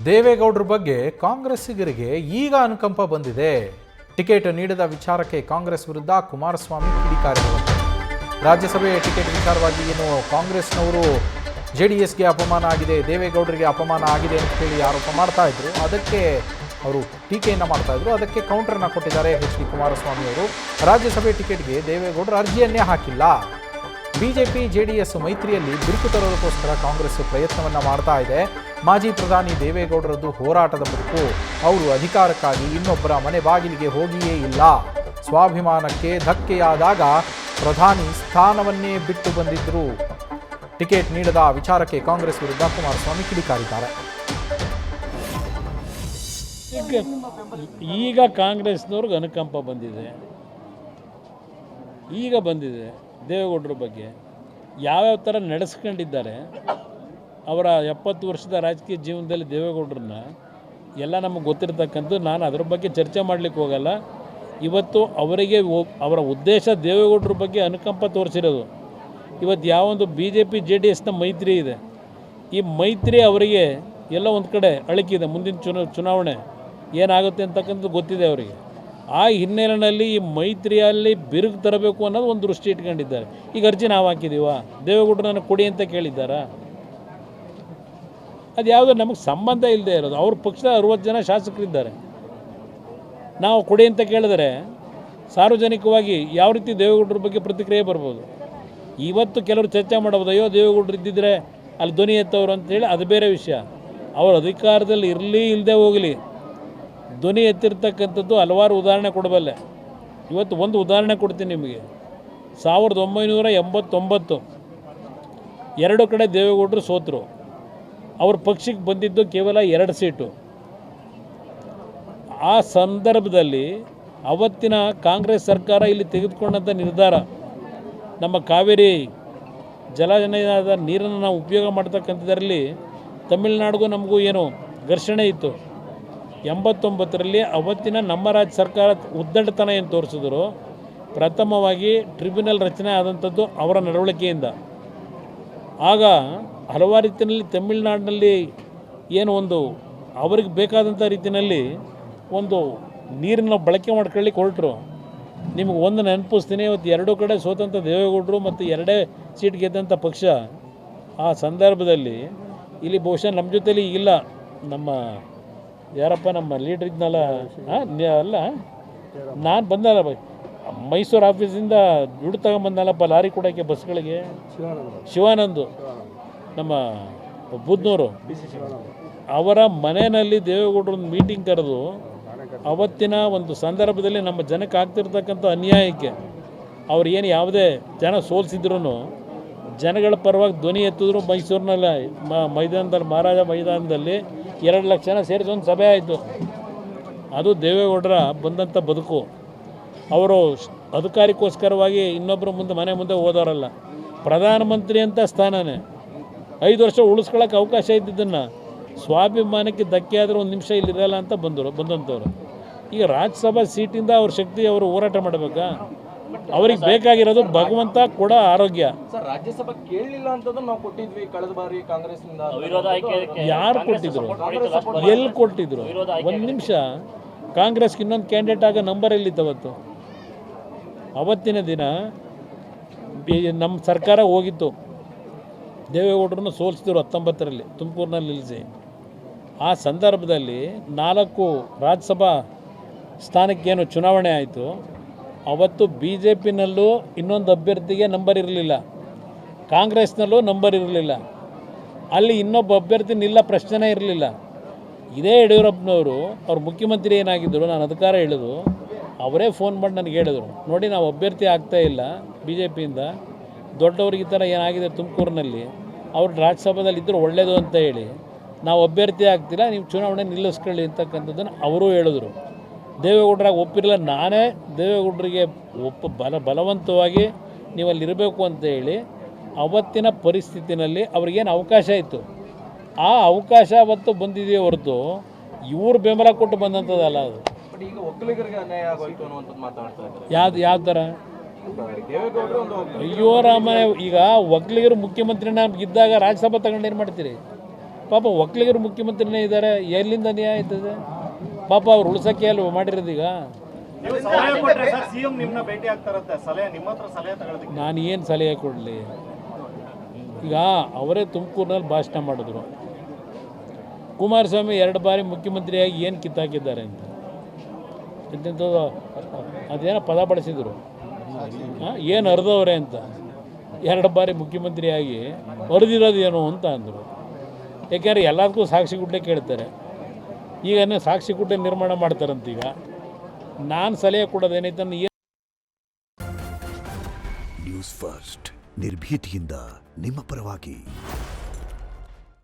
ದೇವೇಗೌಡರ ಬಗ್ಗೆ ಕಾಂಗ್ರೆಸ್ಸಿಗರಿಗೆ ಈಗ ಅನುಕಂಪ ಬಂದಿದೆ. ಟಿಕೆಟ್ ನೀಡದ ವಿಚಾರಕ್ಕೆ ಕಾಂಗ್ರೆಸ್ ವಿರುದ್ಧ ಕುಮಾರಸ್ವಾಮಿ ಕಿಡಿಕಾರಿದರು. ರಾಜ್ಯಸಭೆ ಟಿಕೆಟ್ ವಿಚಾರವಾಗಿ ಏನು ಕಾಂಗ್ರೆಸ್ನವರು ಜೆಡಿಎಸ್ಗೆ ಅಪಮಾನ ಆಗಿದೆ, ದೇವೇಗೌಡರಿಗೆ ಅಪಮಾನ ಆಗಿದೆ ಅಂತ ಹೇಳಿ ಆರೋಪ ಮಾಡ್ತಾ ಇದ್ರು. ಅದಕ್ಕೆ ಅವರು ಟೀಕೆಯನ್ನು ಮಾಡ್ತಾ ಇದ್ರು. ಅದಕ್ಕೆ ಕೌಂಟರ್ನ ಕೊಟ್ಟಿದ್ದಾರೆ ಎಚ್ ಡಿ ಕುಮಾರಸ್ವಾಮಿ ಅವರು. ರಾಜ್ಯಸಭೆ ಟಿಕೆಟ್ಗೆ ದೇವೇಗೌಡರು ಅರ್ಜಿಯನ್ನೇ ಹಾಕಿಲ್ಲ. ಬಿಜೆಪಿ ಜೆಡಿಎಸ್ ಮೈತ್ರಿಯಲ್ಲಿ ಬಿರುಕು ತರೋದಕ್ಕೋಸ್ಕರ ಕಾಂಗ್ರೆಸ್ ಪ್ರಯತ್ನವನ್ನು ಮಾಡ್ತಾ ಇದೆ. ಮಾಜಿ ಪ್ರಧಾನಿ ದೇವೇಗೌಡರದ್ದು ಹೋರಾಟದ ಬದುಕು. ಅವರು ಅಧಿಕಾರಕ್ಕಾಗಿ ಇನ್ನೊಬ್ಬರ ಮನೆ ಬಾಗಿಲಿಗೆ ಹೋಗಿಯೇ ಇಲ್ಲ. ಸ್ವಾಭಿಮಾನಕ್ಕೆ ಧಕ್ಕೆಯಾದಾಗ ಪ್ರಧಾನಿ ಸ್ಥಾನವನ್ನೇ ಬಿಟ್ಟು ಬಂದಿದ್ದರು. ಟಿಕೆಟ್ ನೀಡದ ವಿಚಾರಕ್ಕೆ ಕಾಂಗ್ರೆಸ್ ವಿರುದ್ಧ ಕುಮಾರಸ್ವಾಮಿ ಕಿಡಿಕಾರಿದ್ದಾರೆ. ಈಗ ಕಾಂಗ್ರೆಸ್ನವ್ರಿಗೆ ಅನುಕಂಪ ಬಂದಿದೆ. ಈಗ ಬಂದಿದೆ ದೇವೇಗೌಡರ ಬಗ್ಗೆ ಯಾವ್ಯಾವ ಥರ ನಡೆಸ್ಕೊಂಡಿದ್ದಾರೆ. ಅವರ 70 ವರ್ಷದ ರಾಜಕೀಯ ಜೀವನದಲ್ಲಿ ದೇವೇಗೌಡರನ್ನ ಎಲ್ಲ ನಮಗೆ ಗೊತ್ತಿರ್ತಕ್ಕಂಥದ್ದು. ನಾನು ಅದರ ಬಗ್ಗೆ ಚರ್ಚೆ ಮಾಡಲಿಕ್ಕೆ ಹೋಗಲ್ಲ. ಇವತ್ತು ಅವರಿಗೆ ಅವರ ಉದ್ದೇಶ ದೇವೇಗೌಡರ ಬಗ್ಗೆ ಅನುಕಂಪ ತೋರಿಸಿರೋದು. ಇವತ್ತು ಯಾವೊಂದು BJP JDSನ ಮೈತ್ರಿ ಇದೆ, ಈ ಮೈತ್ರಿ ಅವರಿಗೆ ಎಲ್ಲ ಒಂದು ಕಡೆ ಅಳಕಿದೆ. ಮುಂದಿನ ಚುನಾವಣೆ ಏನಾಗುತ್ತೆ ಅಂತಕ್ಕಂಥದ್ದು ಗೊತ್ತಿದೆ ಅವರಿಗೆ. ಆ ಹಿನ್ನೆಲೆಯಲ್ಲಿ ಈ ಮೈತ್ರಿಯಲ್ಲಿ ಬಿರುಕು ತರಬೇಕು ಅನ್ನೋದು ಒಂದು ದೃಷ್ಟಿ ಇಟ್ಕೊಂಡಿದ್ದಾರೆ. ಈಗ ಅರ್ಜಿ ನಾವು ಹಾಕಿದ್ದೀವ, ದೇವೇಗೌಡರನ್ನ ಕೊಡಿ ಅಂತ ಕೇಳಿದ್ದಾರಾ? ಅದು ಯಾವುದೋ ನಮಗೆ ಸಂಬಂಧ ಇಲ್ಲದೆ ಇರೋದು. ಅವ್ರ ಪಕ್ಷದ 60 ಜನ ಶಾಸಕರಿದ್ದಾರೆ. ನಾವು ಕೊಡಿ ಅಂತ ಕೇಳಿದರೆ ಸಾರ್ವಜನಿಕವಾಗಿ ಯಾವ ರೀತಿ ದೇವೇಗೌಡರ ಬಗ್ಗೆ ಪ್ರತಿಕ್ರಿಯೆ ಬರ್ಬೋದು. ಇವತ್ತು ಕೆಲವರು ಚರ್ಚೆ ಮಾಡ್ಬೋದು, ಅಯ್ಯೋ ದೇವೇಗೌಡರು ಇದ್ದಿದ್ರೆ ಅಲ್ಲಿ ಧ್ವನಿ ಎತ್ತವರು ಅಂತೇಳಿ, ಅದು ಬೇರೆ ವಿಷಯ. ಅವರು ಅಧಿಕಾರದಲ್ಲಿ ಇರಲಿ ಇಲ್ಲದೆ ಹೋಗಲಿ, ಧ್ವನಿ ಎತ್ತಿರ್ತಕ್ಕಂಥದ್ದು ಹಲವಾರು ಉದಾಹರಣೆ ಕೊಡಬಲ್ಲೆ. ಇವತ್ತು ಒಂದು ಉದಾಹರಣೆ ಕೊಡ್ತೀನಿ ನಿಮಗೆ. 1989 2 ಕಡೆ ದೇವೇಗೌಡರು ಸೋತರು. ಅವ್ರ ಪಕ್ಷಕ್ಕೆ ಬಂದಿದ್ದು ಕೇವಲ 2 ಸೀಟು. ಆ ಸಂದರ್ಭದಲ್ಲಿ ಅವತ್ತಿನ ಕಾಂಗ್ರೆಸ್ ಸರ್ಕಾರ ಇಲ್ಲಿ ತೆಗೆದುಕೊಂಡಂಥ ನಿರ್ಧಾರ, ನಮ್ಮ ಕಾವೇರಿ ಜಲನಯದ ನೀರನ್ನು ನಾವು ಉಪಯೋಗ ಮಾಡ್ತಕ್ಕಂಥದ್ರಲ್ಲಿ ತಮಿಳುನಾಡಿಗೂ ನಮಗೂ ಏನು ಘರ್ಷಣೆ ಇತ್ತು. 89ರಲ್ಲಿ ಅವತ್ತಿನ ನಮ್ಮ ರಾಜ್ಯ ಸರ್ಕಾರ ಉದ್ದಟತನ ಏನು ತೋರಿಸಿದ್ರು. ಪ್ರಥಮವಾಗಿ ಟ್ರಿಬ್ಯುನಲ್ ರಚನೆ ಆದಂಥದ್ದು ಅವರ ನಡವಳಿಕೆಯಿಂದ. ಆಗ ಹಲವಾರು ರೀತಿಯಲ್ಲಿ ತಮಿಳುನಾಡಿನಲ್ಲಿ ಏನು ಒಂದು ಅವ್ರಿಗೆ ಬೇಕಾದಂಥ ರೀತಿಯಲ್ಲಿ ಒಂದು ನೀರನ್ನು ಬಳಕೆ ಮಾಡ್ಕೊಳ್ಳಿಕ್ಕೆ ಹೊರಟರು. ನಿಮಗೆ ಒಂದು ನೆನಪಿಸ್ತೀನಿ, ಇವತ್ತು 2 ಕಡೆ ಸೋತಂಥ ದೇವೇಗೌಡರು ಮತ್ತು 2 ಸೀಟ್ ಗೆದ್ದಂಥ ಪಕ್ಷ. ಆ ಸಂದರ್ಭದಲ್ಲಿ ಇಲ್ಲಿ ಬಹುಶಃ ನಮ್ಮ ಜೊತೆಲಿ ಇಲ್ಲ, ನಮ್ಮ ಯಾರಪ್ಪ ನಮ್ಮ ಲೀಡ್ರ್ ಇದ್ನಲ್ಲ, ಅಲ್ಲ ನಾನು ಬಂದಲ್ಲ ಮೈಸೂರು ಆಫೀಸಿಂದ ದುಡ್ಡು ತಗೊಂಬಂದಲ್ಲಪ್ಪ ಲಾರಿ ಕೊಡೋಕ್ಕೆ ಬಸ್ಗಳಿಗೆ, ಶಿವಾನಂದು ನಮ್ಮ ಬುದ್ನೂರು, ಅವರ ಮನೆಯಲ್ಲಿ ದೇವೇಗೌಡರೊಂದು ಮೀಟಿಂಗ್ ಕರೆದು ಅವತ್ತಿನ ಒಂದು ಸಂದರ್ಭದಲ್ಲಿ ನಮ್ಮ ಜನಕ್ಕೆ ಆಗ್ತಿರ್ತಕ್ಕಂಥ ಅನ್ಯಾಯಕ್ಕೆ ಅವ್ರು ಏನು ಯಾವುದೇ ಜನ ಸೋಲಿಸಿದ್ರು ಜನಗಳ ಪರವಾಗಿ ಧ್ವನಿ ಎತ್ತಿದ್ರು. ಮೈಸೂರಿನಲ್ಲಿ ಮೈದಾನದಲ್ಲಿ, ಮಹಾರಾಜ ಮೈದಾನದಲ್ಲಿ 2 ಲಕ್ಷ ಜನ ಸೇರಿಸಿ ಒಂದು ಸಭೆ ಆಯಿತು. ಅದು ದೇವೇಗೌಡರ ಬಂದಂಥ ಬದುಕು. ಅವರು ಅಧಿಕಾರಕ್ಕೋಸ್ಕರವಾಗಿ ಇನ್ನೊಬ್ಬರ ಮನೆ ಮುಂದೆ ಹೋದವರಲ್ಲ. ಪ್ರಧಾನಮಂತ್ರಿ ಅಂತ ಸ್ಥಾನನೇ 5 ವರ್ಷ ಉಳಿಸ್ಕೊಳ್ಳೋಕೆ ಅವಕಾಶ ಇದ್ದಿದ್ದನ್ನು ಸ್ವಾಭಿಮಾನಕ್ಕೆ ಧಕ್ಕೆ ಆದರೆ 1 ನಿಮಿಷ ಇಲ್ಲಿರಲ್ಲ ಅಂತ ಬಂದಂಥವ್ರು. ಈಗ ರಾಜ್ಯಸಭಾ ಸೀಟಿಂದ ಅವ್ರ ಶಕ್ತಿ ಅವರು ಹೋರಾಟ ಮಾಡಬೇಕಾ? ಅವ್ರಿಗೆ ಬೇಕಾಗಿರೋದು ಭಗವಂತ ಕೂಡ ಆರೋಗ್ಯ. ರಾಜ್ಯಸಭಾ ಕೇಳಲಿಲ್ಲ ಅಂತಂದ್ರೆ ನಾವು ಕೊಟ್ಟಿದ್ವಿ ಕಳೆದ ಬಾರಿ ಕಾಂಗ್ರೆಸ್ನಿಂದ. ಯಾರು ಕೊಟ್ಟಿದ್ರು? ಎಲ್ಲಿ ಕೊಟ್ಟಿದ್ರು? 1 ನಿಮಿಷ. ಕಾಂಗ್ರೆಸ್ಗೆ ಇನ್ನೊಂದು ಕ್ಯಾಂಡಿಡೇಟ್ ಆಗ ನಂಬರ್ ಎಲ್ಲಿತ್ತವತ್ತು? ಅವತ್ತಿನ ದಿನ ನಮ್ಮ ಸರ್ಕಾರ ಹೋಗಿತ್ತು, ದೇವೇಗೌಡರನ್ನು ಸೋಲಿಸಿದ್ರು 19ರಲ್ಲಿ ತುಮಕೂರಿನಲ್ಲಿ ನಿಲ್ಲಿಸಿ. ಆ ಸಂದರ್ಭದಲ್ಲಿ 4 ರಾಜ್ಯಸಭಾ ಸ್ಥಾನಕ್ಕೇನು ಚುನಾವಣೆ ಆಯಿತು. ಅವತ್ತು BJPನಲ್ಲೂ ಇನ್ನೊಂದು ಅಭ್ಯರ್ಥಿಗೆ ನಂಬರ್ ಇರಲಿಲ್ಲ, ಕಾಂಗ್ರೆಸ್ನಲ್ಲೂ ನಂಬರ್ ಇರಲಿಲ್ಲ. ಅಲ್ಲಿ ಇನ್ನೊಬ್ಬ ಅಭ್ಯರ್ಥಿ ನಿಲ್ಲ ಪ್ರಶ್ನೆ ಇರಲಿಲ್ಲ. ಇದೇ ಯಡಿಯೂರಪ್ಪನವರು ಅವ್ರ ಮುಖ್ಯಮಂತ್ರಿ ಏನಾಗಿದ್ದರು, ನಾನು ಅಧಿಕಾರ ಹೇಳಿದ್ರು, ಅವರೇ ಫೋನ್ ಮಾಡಿ ನನಗೆ ಹೇಳಿದರು, ನೋಡಿ ನಾವು ಅಭ್ಯರ್ಥಿ ಆಗ್ತಾಯಿಲ್ಲ BJPಯಿಂದ, ದೊಡ್ಡವ್ರಿಗೆ ಈ ಥರ ಏನಾಗಿದೆ ತುಮಕೂರಿನಲ್ಲಿ, ಅವ್ರು ರಾಜ್ಯಸಭಾದಲ್ಲಿ ಇದ್ದರೂ ಒಳ್ಳೆಯದು ಅಂತ ಹೇಳಿ ನಾವು ಅಭ್ಯರ್ಥಿ ಆಗ್ತಿಲ್ಲ, ನೀವು ಚುನಾವಣೆ ನಿಲ್ಲಿಸ್ಕೊಳ್ಳಿ ಅಂತಕ್ಕಂಥದ್ದನ್ನು ಅವರೂ ಹೇಳಿದ್ರು. ದೇವೇಗೌಡರಾಗ ಒಪ್ಪಿರಲಿಲ್ಲ. ನಾನೇ ದೇವೇಗೌಡರಿಗೆ ಬಲವಂತವಾಗಿ ನೀವಲ್ಲಿ ಇರಬೇಕು ಅಂತ ಹೇಳಿ ಅವತ್ತಿನ ಪರಿಸ್ಥಿತಿನಲ್ಲಿ ಅವ್ರಿಗೇನು ಅವಕಾಶ ಇತ್ತು, ಆ ಅವಕಾಶ ಅವತ್ತು ಬಂದಿದೆಯೇ ಹೊರತು ಇವರು ಬೆಂಬಲ ಕೊಟ್ಟು ಬಂದಂಥದ್ದಲ್ಲ. ಅದು ಈಗ ಒಕ್ಕಲಿಗರಿಗೆ ಅನ್ಯಾಯ ಆಗೋಯ್ತು ಅನ್ನುವಂಥದ್ದು ಮಾತಾಡ್ತಾ ಇದ್ದಾರೆ. ಯಾವ ಥರ? ಅಯ್ಯೋ ರಾಮ, ಈಗ ಒಕ್ಕಲಿಗರು ಮುಖ್ಯಮಂತ್ರಿನ ಇದ್ದಾಗ ರಾಜ್ಯಸಭಾ ತಗೊಂಡು ಏನು ಮಾಡ್ತೀರಿ? ಪಾಪ ಒಕ್ಕಲಿಗರು ಮುಖ್ಯಮಂತ್ರಿನೇ ಇದ್ದಾರೆ, ಎಲ್ಲಿಂದ ನ್ಯಾಯ ಆಯ್ತದೆ? ಪಾಪ ಅವ್ರು ಉಳ್ಸೋಕ್ಕೆ ಅಲ್ವ ಮಾಡಿರೋದೀಗ. ನಾನು ಏನು ಸಲಹೆ ಕೊಡಲಿ? ಈಗ ಅವರೇ ತುಮಕೂರಿನಲ್ಲಿ ಭಾಷಣ ಮಾಡಿದ್ರು, ಕುಮಾರಸ್ವಾಮಿ 2 ಬಾರಿ ಮುಖ್ಯಮಂತ್ರಿಯಾಗಿ ಏನು ಕಿತ್ತಾಕಿದ್ದಾರೆ ಅಂತ. ಇಂಥದ್ದು ಅದೇನೋ ಪದ ಬಳಸಿದರು, ಏನು ಅರ್ಧವ್ರೆ ಅಂತ. 2 ಬಾರಿ ಮುಖ್ಯಮಂತ್ರಿಯಾಗಿ ಅರ್ದಿರೋದು ಏನು ಅಂತ ಅಂದರು. ಯಾಕೆಂದರೆ ಎಲ್ಲದಕ್ಕೂ ಸಾಕ್ಷಿ ಗುಡ್ಡೆ ಕೇಳ್ತಾರೆ. ಈಗ ಸಾಕ್ಷಿ ಗುಡ್ಡೆ ನಿರ್ಮಾಣ ಮಾಡ್ತಾರಂತೀಗ. ನಾನು ಸಲಹೆ ಕೊಡೋದೇನೈತೆ ನ್ಯೂಸ್ ಫಸ್ಟ್ ನಿರ್ಭೀತಿಯಿಂದ ನಿಮ್ಮ ಪರವಾಗಿ.